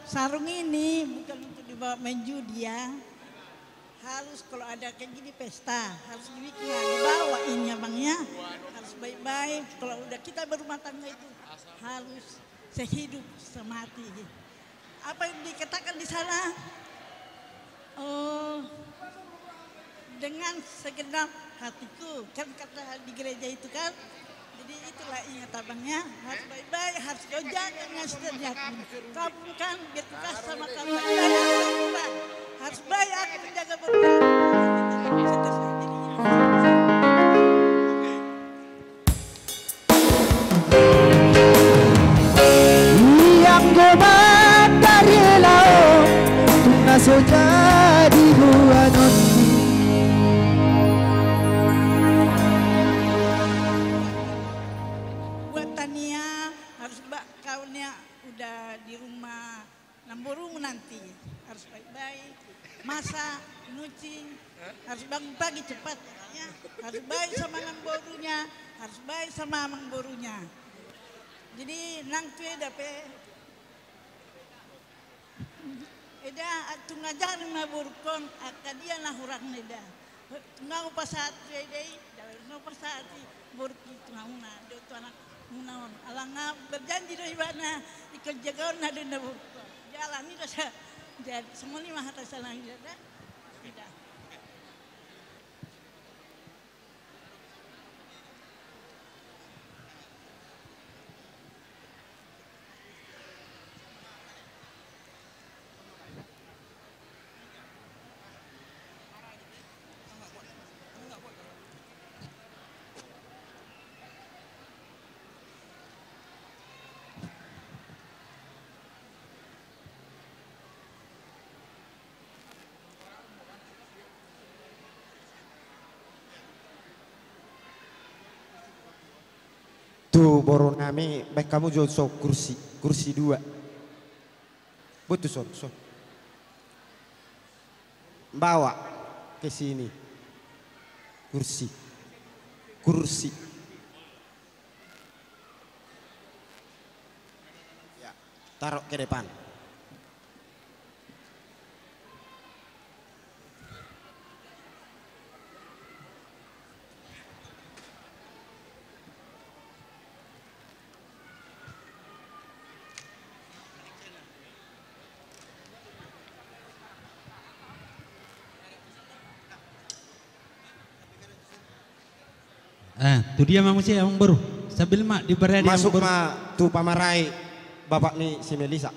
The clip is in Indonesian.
sarung ini bukan untuk dibawa main judi ya. Harus kalau ada kayak gini pesta, harus dibikin, dibawa ini abangnya. Harus baik-baik, kalau udah kita berumah tangga itu harus sehidup semati. Apa yang dikatakan di sana? Oh, dengan segenap hatiku, kan kata di gereja itu kan. Jadi itulah ingat abangnya, harus baik-baik, harus kau jaga dengan setiap kamu kan bertugas sama kamu. Harus baik aku menjaga berbuat. Yang gobat dari laut, tuna jadi buah noni. Buat Tania harus kawannya udah di rumah Namborung nanti harus baik-baik, masak, nyuci, harus bangun pagi cepat ya. Harus baik sama Namborunya, harus baik sama Mangborunya. Jadi nang tue dape eda atung ngajar na burkon akadia na hurang neda. Ngau pasat dei ngau pasat burki tunguna do tu anak munaon alanga berjanji do ibana ikut jagaon na denda burkon. Jalan ini rasa jadi semua ni mah rasa lagi ada tidak. Tuh baru nami, baik kamu jual sok kursi 2. Betul so. Bawa ke sini kursi. Ya, taruh ke depan. Itu dia mamusia yang baru. Sambil mak diberi Masuk mak tu pamarai bapak ni si Melisa.